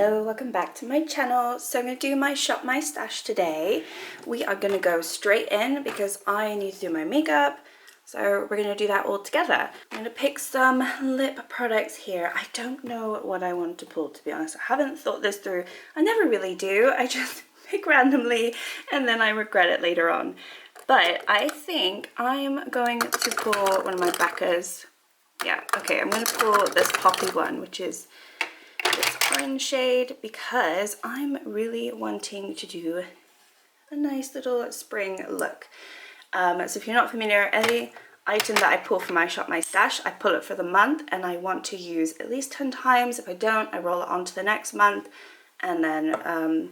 Hello, welcome back to my channel. So I'm going to do my Shop My Stash today. We are going to go straight in because I need to do my makeup. So we're going to do that all together. I'm going to pick some lip products here. I don't know what I want to pull, to be honest. I haven't thought this through. I never really do. I just pick randomly and then I regret it later on. But I think I'm going to pull one of my Becca's. Yeah, okay, I'm going to pull this Poppy one, which is this orange shade, because I'm really wanting to do a nice little spring look. So if you're not familiar, any item that I pull from my Shop My Stash, I pull it for the month and I want to use at least 10 times. If I don't, I roll it on to the next month and then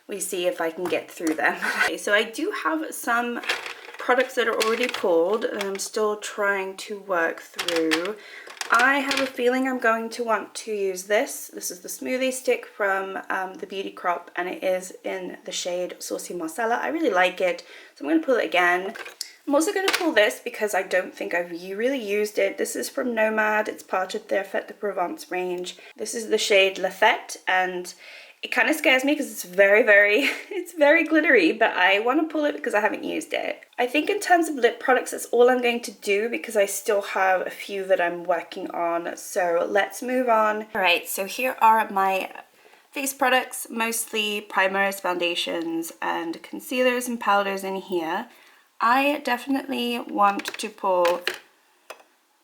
we see if I can get through them. Okay, so I do have some products that are already pulled and I'm still trying to work through. I have a feeling I'm going to want to use this. This is the smoothie stick from the Beauty Crop and it is in the shade Saucy Marcella. I really like it, so I'm going to pull it again. I'm also going to pull this because I don't think I've really used it. This is from Nomad. It's part of their Fête de Provence range. This is the shade La Fête and it kind of scares me because it's it's very glittery, but I want to pull it because I haven't used it. I think in terms of lip products, that's all I'm going to do because I still have a few that I'm working on. So let's move on. All right, so here are my face products, mostly primers, foundations, and concealers and powders in here. I definitely want to pull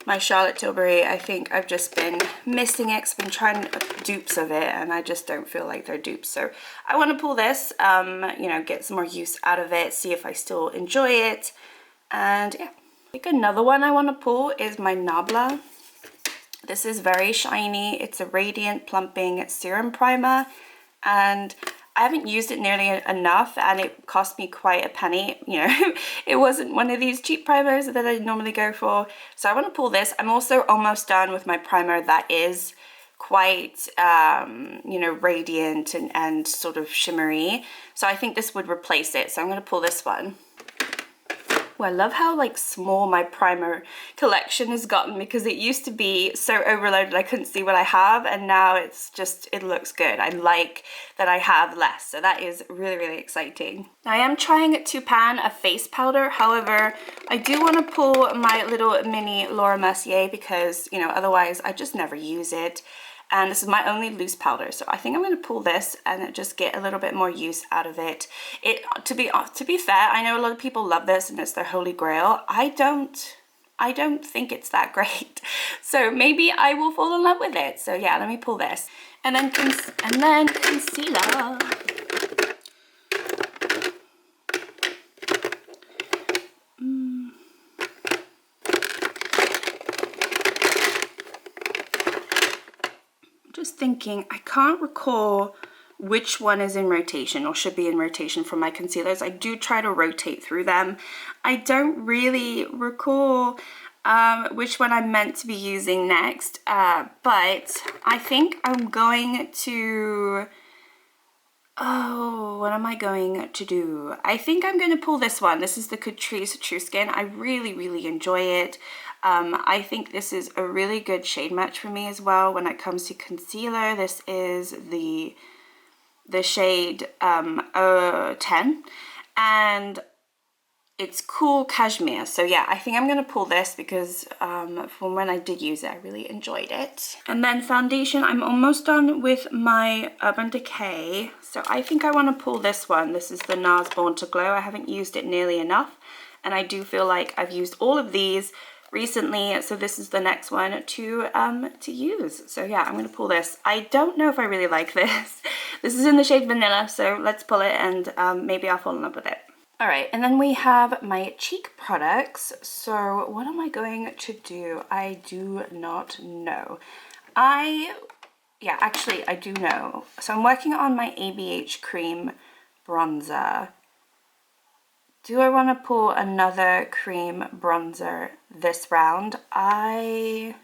my Charlotte Tilbury. I think I've just been missing it. I've been trying dupes of it and I just don't feel like they're dupes. So I want to pull this, you know, get some more use out of it, see if I still enjoy it. And yeah, I think another one I want to pull is my Nabla. This is very shiny. It's a radiant plumping serum primer and I haven't used it nearly enough and it cost me quite a penny. You know, it wasn't one of these cheap primers that I normally go for. So I want to pull this. I'm also almost done with my primer that is quite, you know, radiant and sort of shimmery. So I think this would replace it. So I'm going to pull this one. Well, I love how like small my primer collection has gotten because it used to be so overloaded I couldn't see what I have and now it's just, it looks good. I like that I have less, so that is really exciting. I am trying to pan a face powder, however I do want to pull my little mini Laura Mercier because, you know, otherwise I just never use it. And this is my only loose powder, so I think I'm going to pull this and just get a little bit more use out of it. To be fair, I know a lot of people love this and it's their holy grail. I don't think it's that great, so maybe I will fall in love with it. So yeah, let me pull this, and then concealer. Just thinking, I can't recall which one is in rotation or should be in rotation for my concealers. I do try to rotate through them. I don't really recall which one I'm meant to be using next, but I think I'm going to, oh, what am I going to do? I think I'm going to pull this one. This is the Catrice True Skin. I really enjoy it. I think this is a really good shade match for me as well when it comes to concealer. This is the shade 10 and it's Cool Cashmere. So yeah, I think I'm going to pull this because from when I did use it, I really enjoyed it. And then foundation, I'm almost done with my Urban Decay. So I think I want to pull this one. This is the NARS Born to Glow. I haven't used it nearly enough and I do feel like I've used all of these recently, so this is the next one to use. So yeah, I'm going to pull this. I don't know if I really like this. This is in the shade Vanilla, so let's pull it and maybe I'll fall in love with it. All right, and then we have my cheek products. So what am I going to do? I do not know. Yeah, actually I do know. So I'm working on my ABH Cream bronzer. Do I want to pull another cream bronzer this round? I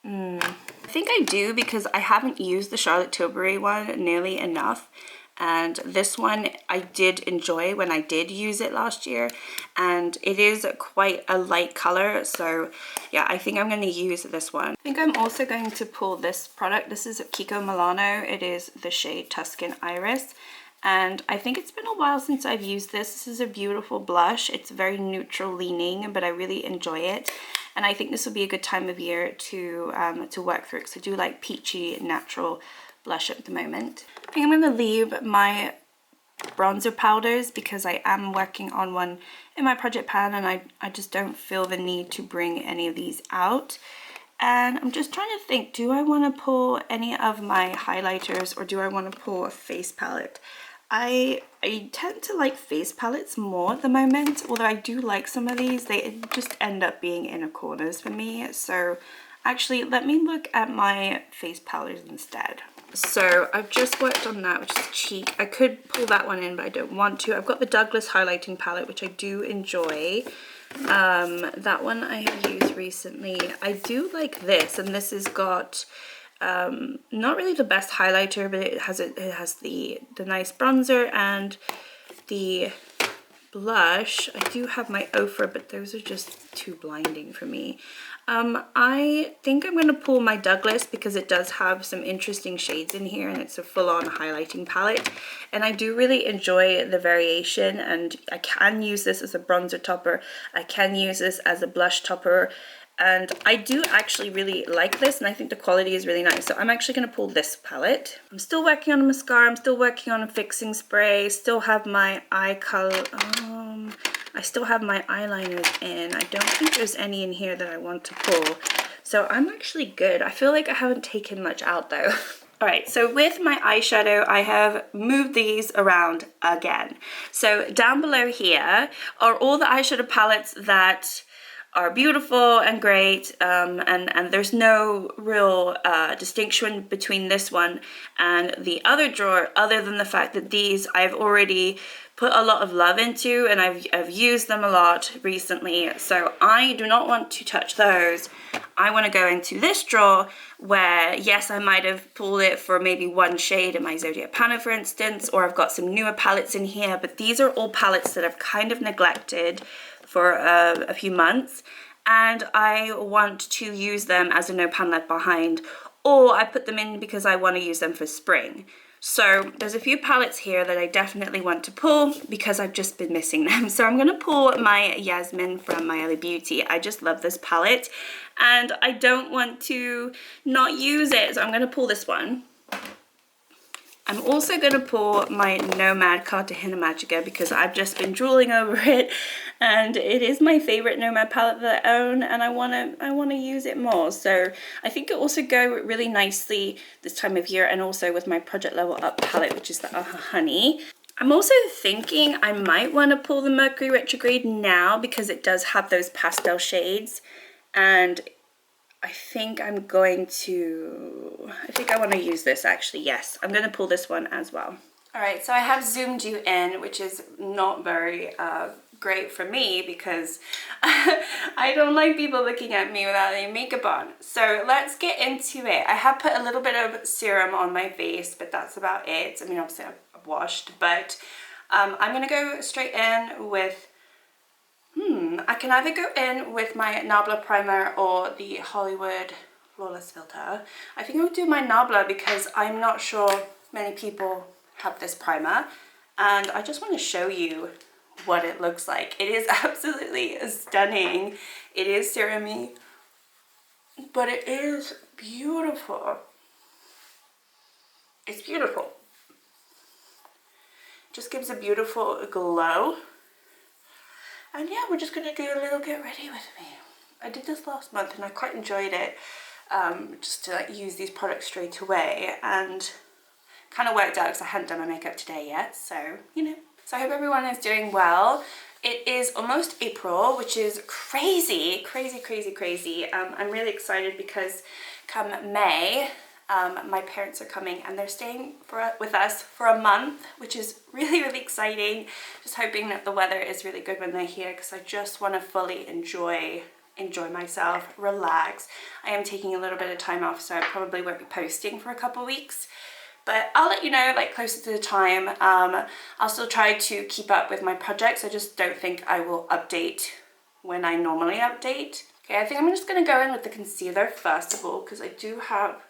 think I do because I haven't used the Charlotte Tilbury one nearly enough. and this one I did enjoy when I did use it last year, and it is quite a light color. So yeah, I think I'm going to use this one. I think I'm also going to pull this product. This is Kiko Milano. It is the shade Tuscan Iris, and I think it's been a while since I've used this. This is a beautiful blush. It's very neutral leaning, but I really enjoy it, and I think this will be a good time of year to work through, because I do like peachy natural blush at the moment. I think I'm going to leave my bronzer powders because I am working on one in my project pan, and I just don't feel the need to bring any of these out. And I'm just trying to think, do I want to pull any of my highlighters, or do I want to pull a face palette? I tend to like face palettes more at the moment, although I do like some of these. They just end up being inner corners for me. So actually, let me look at my face palettes instead. So I've just worked on that, which is cheap. I could pull that one in, but I don't want to. I've got the Douglas highlighting palette, which I do enjoy. That one I have used recently. I do like this, and this has got not really the best highlighter, but it has the nice bronzer and the blush. I do have my Ofra, but those are just too blinding for me. I think I'm going to pull my Douglas because it does have some interesting shades in here, and it's a full-on highlighting palette, and I do really enjoy the variation. And I can use this as a bronzer topper, I can use this as a blush topper, and I do actually really like this, and I think the quality is really nice. So I'm actually going to pull this palette. I'm still working on a mascara, I'm still working on a fixing spray, still have my eye color, I still have my eyeliners in. I don't think there's any in here that I want to pull. So I'm actually good. I feel like I haven't taken much out though. All right, so with my eyeshadow, I have moved these around again. So down below here are all the eyeshadow palettes that are beautiful and great, and there's no real distinction between this one and the other drawer, other than the fact that these I've already put a lot of love into, and I've used them a lot recently, so I do not want to touch those. I want to go into this drawer where, yes, I might have pulled it for maybe one shade in my Zodiac Panel, for instance, or I've got some newer palettes in here, but these are all palettes that I've kind of neglected for a few months, and I want to use them as a no pan left behind, or I put them in because I want to use them for spring. So there's a few palettes here that I definitely want to pull because I've just been missing them. So I'm going to pull my Yasmin from My LA Beauty. I just love this palette, and I don't want to not use it, so I'm going to pull this one. I'm also going to pull my Nomad Cartagena Magica because I've just been drooling over it, and it is my favorite Nomad palette that I own, and I want to use it more. So I think it also go really nicely this time of year, and also with my Project Level Up palette, which is the Honey. I'm also thinking I might want to pull the Mercury Retrograde now because it does have those pastel shades, and I think I want to use this actually. Yes, I'm going to pull this one as well. All right, so I have zoomed you in, which is not very great for me because I don't like people looking at me without any makeup on. So let's get into it. I have put a little bit of serum on my face, but that's about it. I mean, obviously I've washed, but I'm going to go straight in with I can either go in with my Nabla primer or the Hollywood Flawless filter. I think I'll do my Nabla because I'm not sure many people have this primer, and I just want to show you what it looks like. It is absolutely stunning. It is serum-y, but it is beautiful. It's beautiful. It just gives a beautiful glow. And yeah, we're just going to do a little Get Ready With Me. I did this last month and I quite enjoyed it, just to like use these products straight away, and kind of worked out because I hadn't done my makeup today yet, so you know. So I hope everyone is doing well. It is almost April, which is crazy, crazy, crazy, crazy. I'm really excited because come May, my parents are coming and they're staying with us for a month, which is really, really exciting. Just hoping that the weather is really good when they're here because I just want to fully enjoy myself, relax. I am taking a little bit of time off, so I probably won't be posting for a couple weeks, but I'll let you know like closer to the time. I'll still try to keep up with my projects. I just don't think I will update when I normally update. Okay, I think I'm just going to go in with the concealer first of all, because I do have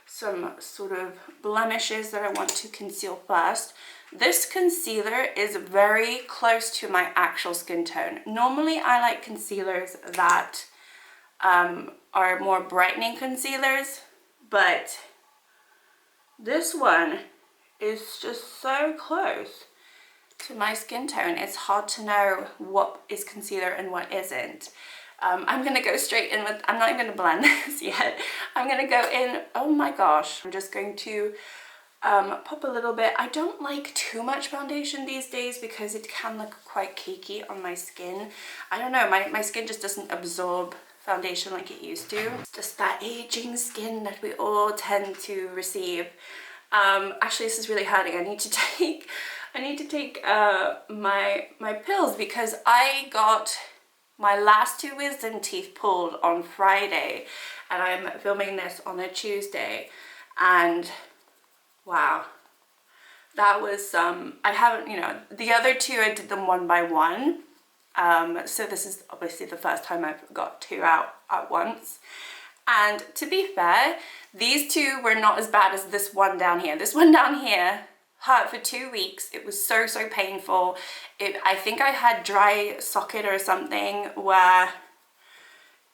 some sort of blemishes that I want to conceal first. This concealer is very close to my actual skin tone. Normally I like concealers that are more brightening concealers, but this one is just so close to my skin tone. It's hard to know what is concealer and what isn't. I'm gonna go straight in with, I'm not even gonna blend this yet. I'm gonna go in, oh my gosh, I'm just going to pop a little bit. I don't like too much foundation these days because it can look quite cakey on my skin. I don't know, my skin just doesn't absorb foundation like it used to. It's just that aging skin that we all tend to receive. Actually, this is really hurting. I need to take my pills because I got my last 2 wisdom teeth pulled on Friday, and I'm filming this on a Tuesday, and wow, that was I haven't, you know, the other 2 I did them one by one, so this is obviously the first time I've got 2 out at once. And to be fair, these 2 were not as bad as this one down here. This one down here hurt for 2 weeks. It was so painful. I think I had dry socket or something where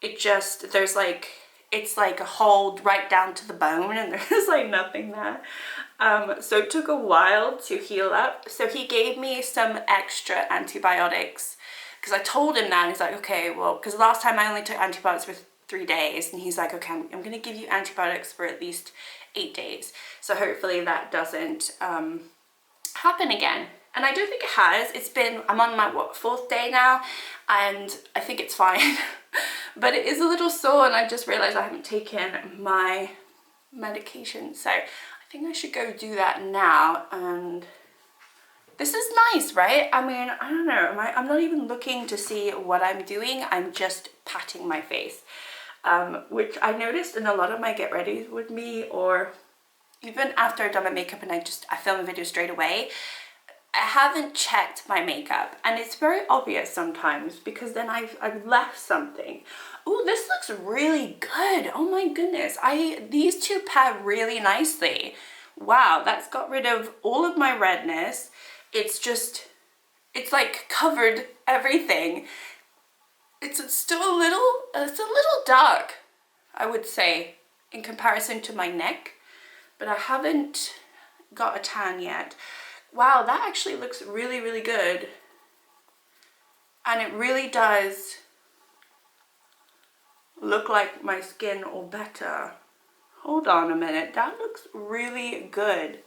it just, there's like, it's like a hole right down to the bone and there's like nothing there. So it took a while to heal up. So he gave me some extra antibiotics because I told him that. He's like, okay, well, because last time I only took antibiotics for 3 days, and he's like, okay, I'm gonna give you antibiotics for at least 8 days. So hopefully that doesn't happen again. And I don't think it has. It's been, I'm on my, what, 4th day now, and I think it's fine. But it is a little sore, and I just realized I haven't taken my medication. So I think I should go do that now. And this is nice, right? I mean, I don't know. I'm not even looking to see what I'm doing. I'm just patting my face. Which I noticed in a lot of my get ready with me, or even after I've done my makeup and I film a video straight away, I haven't checked my makeup, and it's very obvious sometimes because then I've left something. Oh, this looks really good. Oh my goodness. These 2 pair really nicely. Wow, that's got rid of all of my redness. It's like covered everything. It's still a little dark, I would say, in comparison to my neck, but I haven't got a tan yet. Wow, that actually looks really good. And it really does look like my skin, or better. Hold on a minute, that looks really good.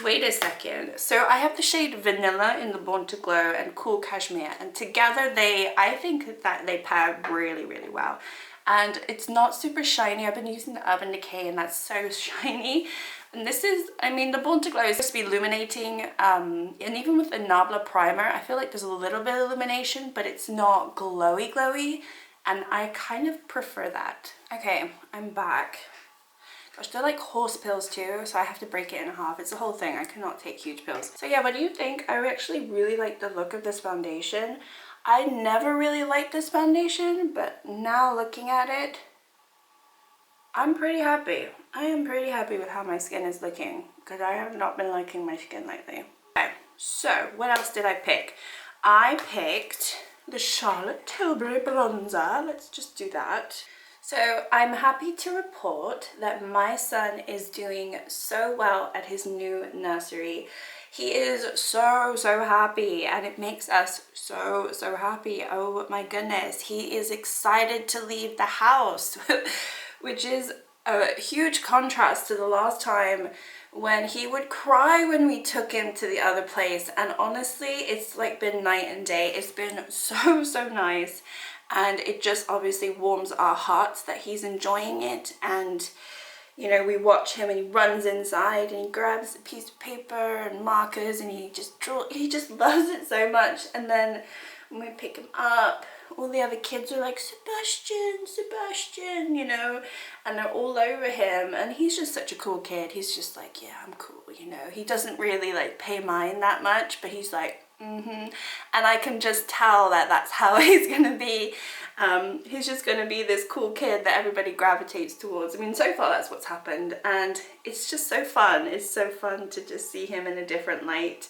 Wait a second. So I have the shade Vanilla in the Born to Glow and Cool Cashmere, and together I think that they pair really well. And it's not super shiny. I've been using the Urban Decay, and that's so shiny. And this is, I mean, the Born to Glow is supposed to be illuminating, and even with the Nabla primer, I feel like there's a little bit of illumination, but it's not glowy, and I kind of prefer that. Okay, I'm back. Gosh, they're like horse pills too, so I have to break it in half. It's a whole thing. I cannot take huge pills. So yeah, what do you think? I actually really like the look of this foundation. I never really liked this foundation, but now looking at it, I'm pretty happy. I am pretty happy with how my skin is looking, because I have not been liking my skin lately. Okay, so what else did I pick? I picked the Charlotte Tilbury bronzer. Let's just do that. So I'm happy to report that my son is doing so well at his new nursery. He is so happy, and it makes us so happy. Oh my goodness, he is excited to leave the house, which is a huge contrast to the last time when he would cry when we took him to the other place. And honestly, it's like been night and day. It's been so nice. And it just obviously warms our hearts that he's enjoying it. And you know, we watch him and he runs inside and he grabs a piece of paper and markers and he just loves it so much. And then when we pick him up, all the other kids are like, Sebastian, Sebastian, you know, and they're all over him, and he's just such a cool kid. He's just like, yeah, I'm cool, you know. He doesn't really like pay mind that much, but he's like, and I can just tell that that's how he's gonna be. He's just gonna be this cool kid that everybody gravitates towards. I mean, so far that's what's happened, and it's just so fun. It's so fun to just see him in a different light.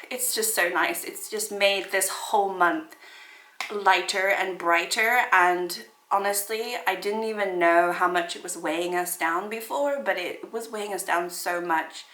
It's just so nice. It's just made this whole month lighter and brighter, and honestly, I didn't even know how much it was weighing us down before, but it was weighing us down so much.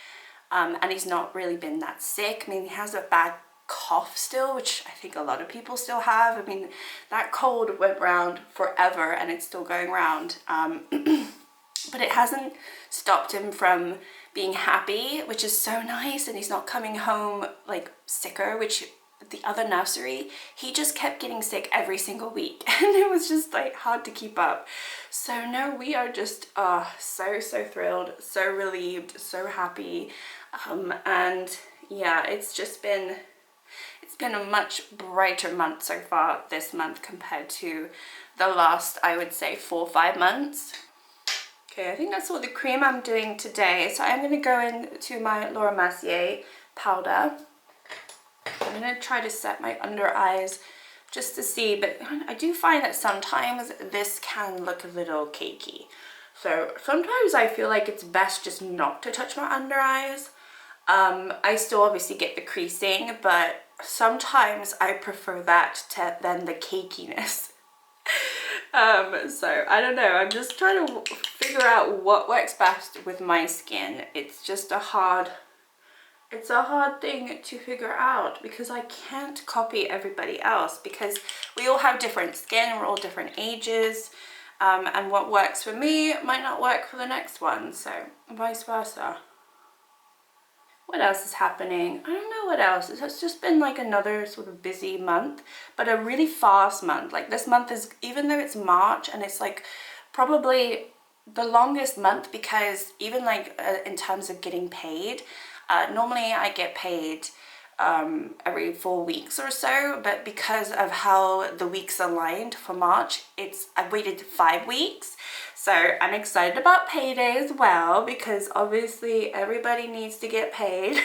And he's not really been that sick. I mean, he has a bad cough still, which I think a lot of people still have. I mean, that cold went round forever and it's still going round. But it hasn't stopped him from being happy, which is so nice. And he's not coming home like sicker, which the other nursery, he just kept getting sick every single week. And it was just like hard to keep up. So no, we are just so thrilled, so relieved, so happy. And yeah, it's been a much brighter month so far this month compared to the last, I would say, 4 or 5 months. Okay, I think that's all the cream I'm doing today. So I'm going to go into my Laura Mercier powder. I'm going to try to set my under eyes just to see, but I do find that sometimes this can look a little cakey. So sometimes I feel like it's best just not to touch my under eyes. I still obviously get the creasing, but sometimes I prefer that than the cakiness. So I don't know, I'm just trying to figure out what works best with my skin. It's just a hard thing to figure out because I can't copy everybody else because we all have different skin, we're all different ages, and what works for me might not work for the next one, so vice versa. What else is happening? I don't know what else. It's just been like another sort of busy month, but a really fast month. Like this month is, even though it's March and it's like probably the longest month because even like in terms of getting paid, normally I get paid every 4 weeks or so, but because of how the weeks aligned for March, I've waited 5 weeks. So I'm excited about payday as well because obviously everybody needs to get paid.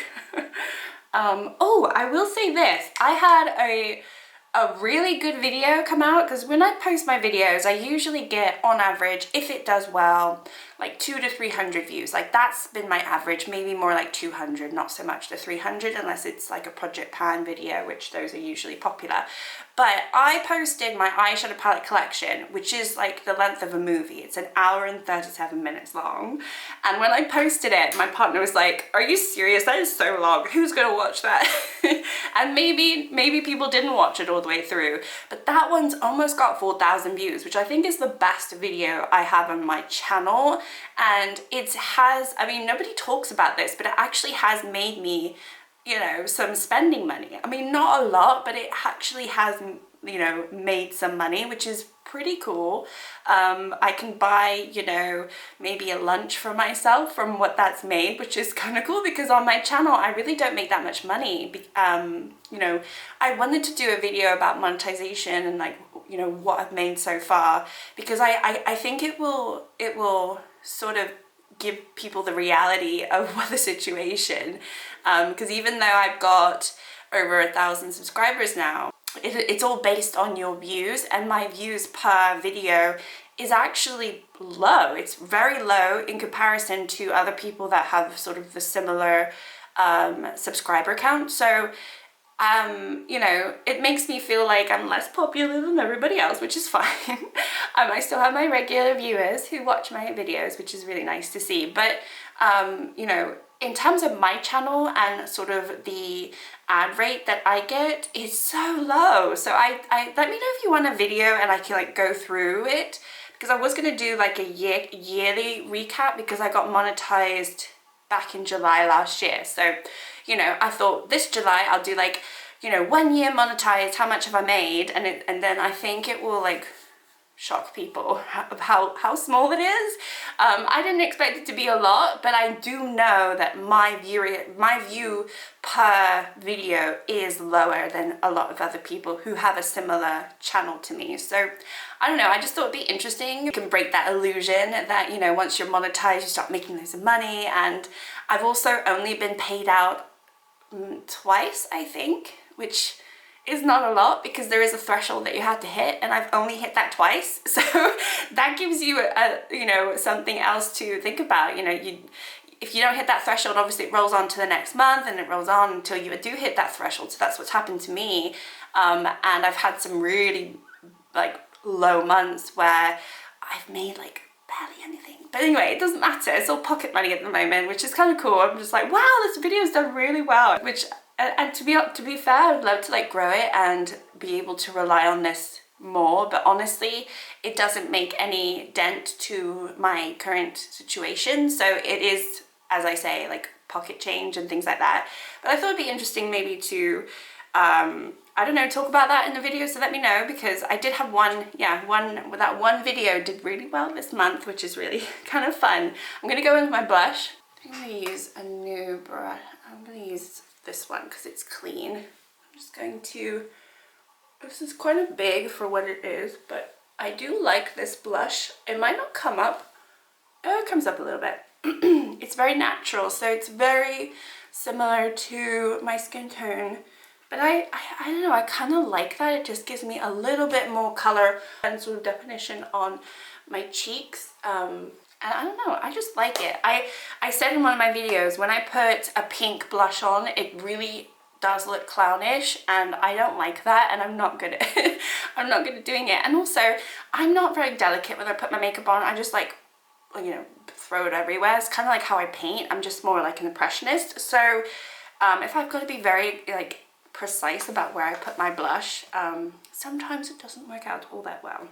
Oh, I will say this. I had a really good video come out because when I post my videos, I usually get on average, if it does well, like 200 to 300 views. Like that's been my average, maybe more like 200, not so much the 300 unless it's like a Project Pan video, which those are usually popular. But I posted my eyeshadow palette collection, which is like the length of a movie. It's 1 hour and 37 minutes long. And when I posted it, my partner was like, are you serious? That is so long. Who's gonna watch that? And maybe people didn't watch it all the way through. But that one's almost got 4,000 views, which I think is the best video I have on my channel. And it has, I mean, nobody talks about this, but it actually has made me, you know, some spending money. I mean, not a lot, but it actually has, you know, made some money, which is pretty cool. I can buy, you know, maybe a lunch for myself from what that's made, which is kind of cool because on my channel, I really don't make that much money. You know, I wanted to do a video about monetization and like, you know, what I've made so far, because I think it will sort of give people the reality of what the situation, because even though I've got over 1,000 subscribers now, it's all based on your views, and my views per video is actually low. It's very low in comparison to other people that have sort of the similar subscriber count. So you know, it makes me feel like I'm less popular than everybody else, which is fine. I still have my regular viewers who watch my videos, which is really nice to see. But, you know, in terms of my channel and sort of the ad rate that I get is so low. So I let me know if you want a video and I can like go through it, because I was going to do like a yearly recap because I got monetized back in July last year. So, you know, I thought this July I'll do like, you know, 1 year monetized, how much have I made, and then I think it will like shock people of how small it is. I didn't expect it to be a lot, but I do know that my view per video is lower than a lot of other people who have a similar channel to me. So I don't know, I just thought it'd be interesting. You can break that illusion that, you know, once you're monetized, you start making loads of money. And I've also only been paid out twice, I think, which is not a lot because there is a threshold that you have to hit, and I've only hit that twice. So that gives you you know, something else to think about. You know, if you don't hit that threshold, obviously it rolls on to the next month, and it rolls on until you do hit that threshold. So that's what's happened to me. And I've had some really like low months where I've made like barely anything. But anyway, it doesn't matter. It's all pocket money at the moment, which is kind of cool. I'm just like, wow, this video's done really well. And to be fair, I'd love to like grow it and be able to rely on this more. But honestly, it doesn't make any dent to my current situation. So it is, as I say, like pocket change and things like that. But I thought it'd be interesting maybe to I don't know, talk about that in the video, so let me know, because I did have that one video did really well this month, which is really kind of fun. I'm gonna go in with my blush. I'm gonna use a new brush. I'm gonna use this one because it's clean. I'm just going to, this is quite a big for what it is, but I do like this blush. It might not come up. Oh, it comes up a little bit. It's very natural, so it's very similar to my skin tone. But I don't know, I kind of like that. It just gives me a little bit more color and sort of definition on my cheeks. And I don't know, I just like it. I said in one of my videos, when I put a pink blush on, it really does look clownish, and I don't like that, and I'm not good at it. I'm not good at doing it. And also, I'm not very delicate when I put my makeup on. I just like, you know, throw it everywhere. It's kind of like how I paint. I'm just more like an impressionist. So if I've got to be very like precise about where I put my blush, sometimes it doesn't work out all that well.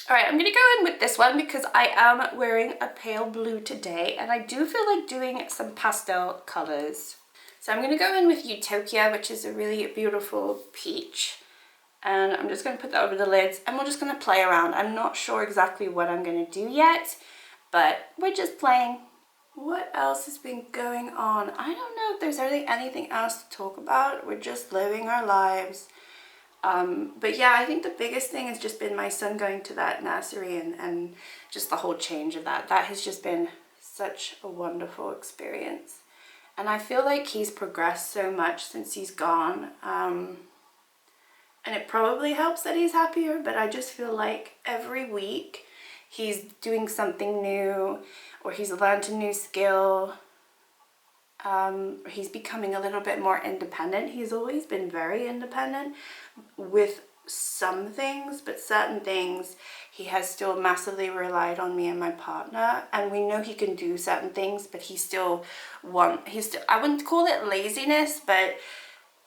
All right, I'm gonna go in with this one because I am wearing a pale blue today, and I do feel like doing some pastel colors. So I'm gonna go in with Utopia, which is a really beautiful peach. And I'm just gonna put that over the lids, and we're just gonna play around. I'm not sure exactly what I'm gonna do yet, but we're just playing. What else has been going on? I don't know if there's really anything else to talk about. We're just living our lives. But yeah, I think the biggest thing has just been my son going to that nursery and just the whole change of that. That has just been such a wonderful experience. And I feel like he's progressed so much since he's gone. And it probably helps that he's happier, but I just feel like every week he's doing something new, or he's learned a new skill. He's becoming a little bit more independent. He's always been very independent with some things, but certain things he has still massively relied on me and my partner. And we know he can do certain things, but I wouldn't call it laziness, but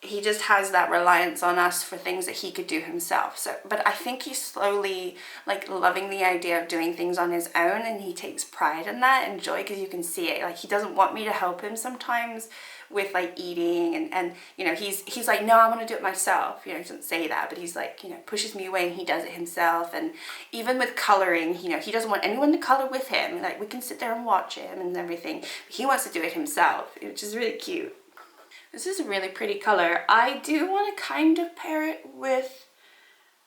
he just has that reliance on us for things that he could do himself. So, but I think he's slowly like loving the idea of doing things on his own, and he takes pride in that and joy, because you can see it. Like, he doesn't want me to help him sometimes with like eating, and you know, he's like, no, I want to do it myself. You know, he doesn't say that, but he's like, you know, pushes me away and he does it himself. And even with coloring, you know, he doesn't want anyone to color with him. Like, we can sit there and watch him and everything. He wants to do it himself, which is really cute. This is a really pretty color. I do want to kind of pair it with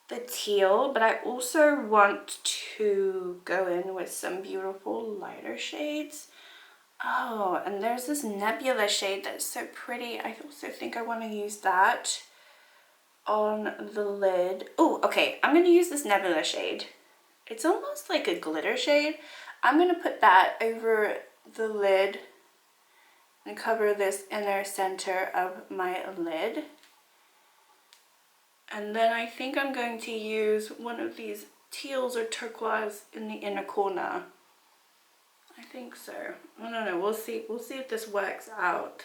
the teal, but I also want to go in with some beautiful lighter shades. Oh, and there's this nebula shade that's so pretty. I also think I want to use that on the lid. Oh, okay, I'm going to use this nebula shade. It's almost like a glitter shade. I'm going to put that over the lid and cover this inner center of my lid. And then I think I'm going to use one of these teals or turquoise in the inner corner. I think so. I don't know, we'll see. We'll see if this works out.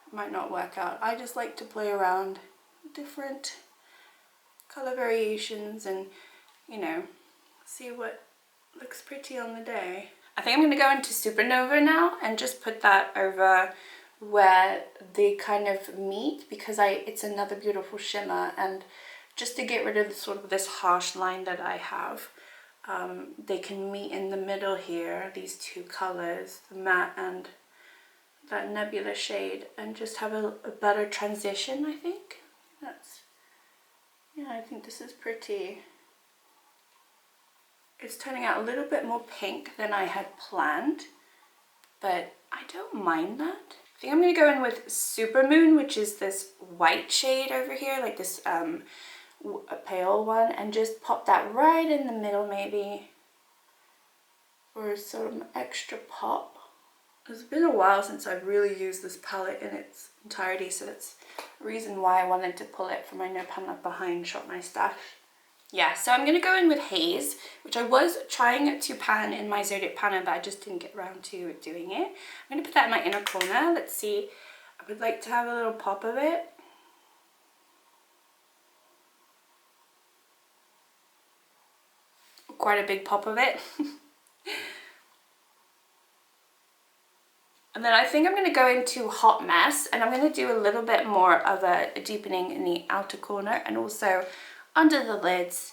It might not work out. I just like to play around with different color variations and, you know, see what looks pretty on the day. I think I'm going to go into Supernova now and just put that over where they kind of meet, because it's another beautiful shimmer, and just to get rid of sort of this harsh line that I have. They can meet in the middle here, these two colors, the matte and that nebula shade, and just have a better transition, I think. Yeah, I think this is pretty. It's turning out a little bit more pink than I had planned, but I don't mind that. I think I'm going to go in with Supermoon, which is this white shade over here, like this a pale one, and just pop that right in the middle maybe for some extra pop. It's been a while since I've really used this palette in its entirety, so that's the reason why I wanted to pull it from my No Pan Left Behind Shop My Stash. Yeah, so I'm going to go in with Haze, which I was trying to pan in my Zodiac Panner, but I just didn't get around to doing it. I'm going to put that in my inner corner. Let's see. I would like to have a little pop of it. Quite a big pop of it. And then I think I'm going to go into Hot Mess, and I'm going to do a little bit more of a deepening in the outer corner and also under the lids,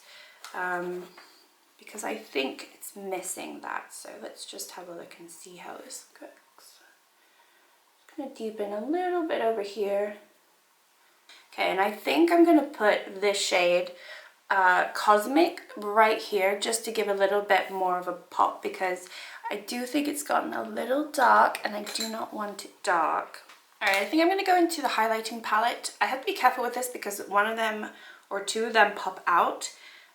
because I think it's missing that. So let's just have a look and see how this looks. I'm going to deepen a little bit over here. Okay, and I think I'm going to put this shade Cosmic right here just to give a little bit more of a pop, because I do think it's gotten a little dark and I do not want it dark. Alright, I think I'm going to go into the highlighting palette. I have to be careful with this because one of them or two of them pop out,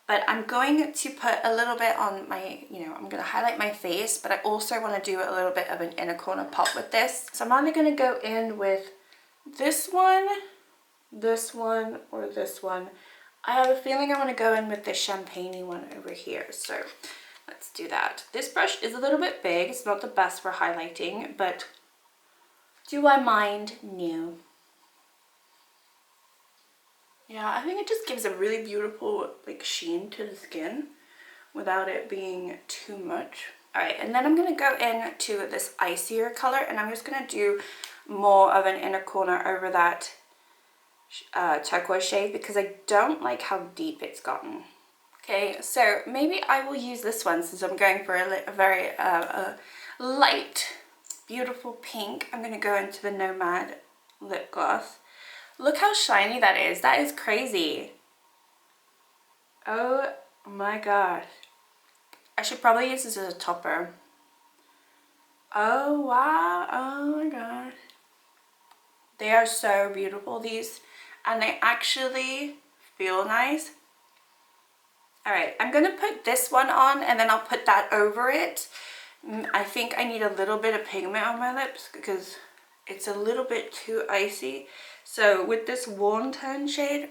but I'm going to put a little bit on my, I'm going to highlight my face, but I also want to do a little bit of an inner corner pop with this. So I'm either going to go in with this one, or this one. I have a feeling I want to go in with this champagne-y one over here, so let's do that. This brush is a little bit big. It's not the best for highlighting, but do I mind? No. Yeah, I think it just gives a really beautiful like sheen to the skin without it being too much. Alright, and then I'm going to go into this icier color, and I'm just going to do more of an inner corner over that turquoise shade because I don't like how deep it's gotten. Okay, so maybe I will use this one since I'm going for a very light, beautiful pink. I'm going to go into the Nomad lip gloss. Look how shiny that is. That is crazy. Oh my gosh. I should probably use this as a topper. Oh wow. Oh my god. They are so beautiful, these. And they actually feel nice. Alright, I'm going to put this one on and then I'll put that over it. I think I need a little bit of pigment on my lips because it's a little bit too icy. So with this warm tone shade,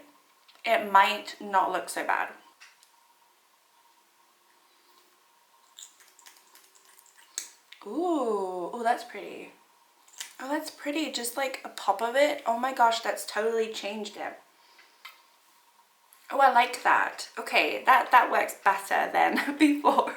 it might not look so bad. Ooh, oh, that's pretty. Oh, that's pretty. Just like a pop of it. Oh my gosh, that's totally changed it. Oh, I like that. Okay, that works better than before.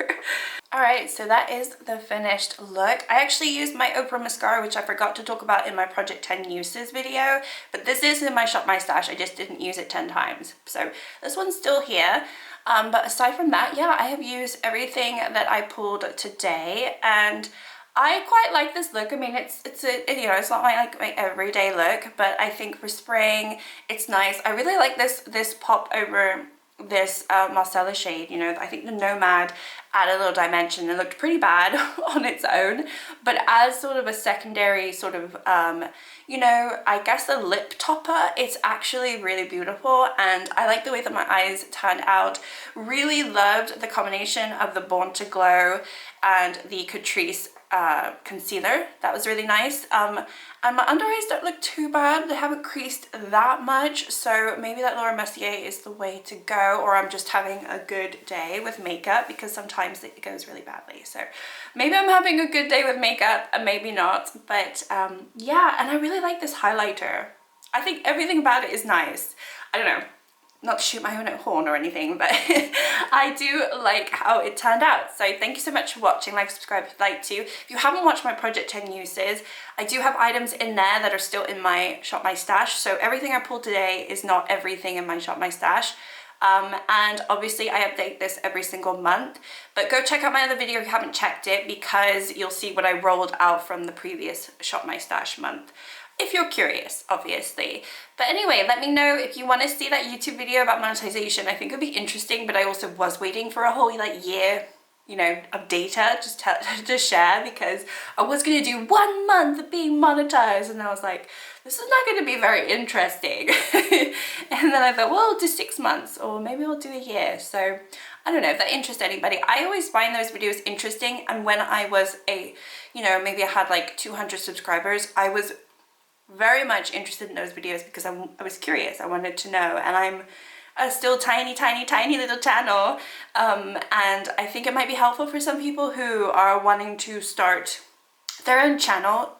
Alright, so that is the finished look. I actually used my Oprah mascara, which I forgot to talk about in my Project 10 Uses video, but this is in my Shop My Stash. I just didn't use it 10 times. So this one's still here. But aside from that, yeah, I have used everything that I pulled today, and I quite like this look. I mean, it's not my everyday look, but I think for spring, it's nice. I really like this pop over this Marcella shade. I think the Nomad added a little dimension. It looked pretty bad on its own, but as sort of a secondary sort of, I guess the lip topper, it's actually really beautiful, and I like the way that my eyes turned out. Really loved the combination of the Born to Glow and the Catrice concealer. That was really nice. And my under eyes don't look too bad. They haven't creased that much, so maybe that Laura Mercier is the way to go, or I'm just having a good day with makeup, because sometimes it goes really badly. So maybe I'm having a good day with makeup and maybe not, but yeah, and I really like this highlighter. I think everything about it is nice. I don't know. not to shoot my own horn or anything, but I do like how it turned out. So thank you so much for watching. Like, subscribe if you'd like to. If you haven't watched my Project 10 uses, I do have items in there that are still in my Shop My Stash. So everything I pulled today is not everything in my Shop My Stash. And obviously I update this every single month, but go check out my other video if you haven't checked it, because you'll see what I rolled out from the previous Shop My Stash month, if you're curious, obviously. But anyway, let me know if you want to see that YouTube video about monetization. I think it would be interesting, but I also was waiting for a whole like year, you know, of data just to share, because I was going to do 1 month of being monetized, and I was like, this is not going to be very interesting. And then I thought, well, I'll do 6 months, or maybe I'll do a year. So I don't know if that interests anybody. I always find those videos interesting, and when I was you know, maybe I had like 200 subscribers, I was very much interested in those videos because I was curious. I wanted to know, and I'm a still tiny little channel, and I think it might be helpful for some people who are wanting to start their own channel.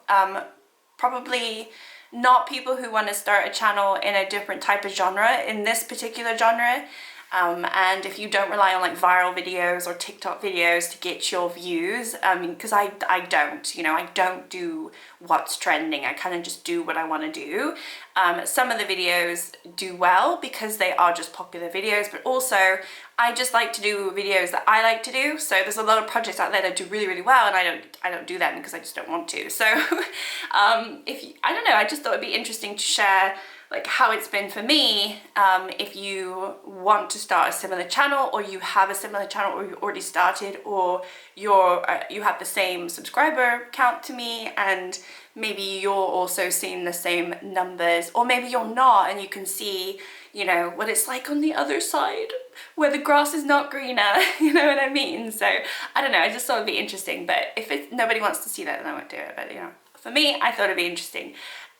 Probably not people who want to start a channel in a different type of genre, in this particular genre. And if you don't rely on like viral videos or TikTok videos to get your views, because I don't, you know, I don't do what's trending. I kind of just do what I want to do. Some of the videos do well because they are just popular videos, but also I just like to do videos that I like to do. So there's a lot of projects out there that do really well, and I don't do them because I just don't want to. So I don't know, I just thought it'd be interesting to share like how it's been for me. If you want to start a similar channel, or you have a similar channel, or you already started, or you have the same subscriber count to me, and maybe you're also seeing the same numbers, or maybe you're not, and you can see, you know, what it's like on the other side where the grass is not greener. You know what I mean? So I don't know, I just thought it'd be interesting, but if nobody wants to see that, then I won't do it. But you know, for me, I thought it'd be interesting.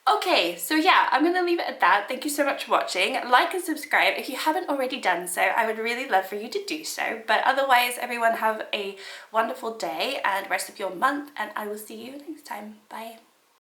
Okay, so yeah, I'm gonna leave it at that. Thank you so much for watching. Like and subscribe if you haven't already done so. I would really love for you to do so. But otherwise, everyone have a wonderful day and rest of your month, and I will see you next time. Bye.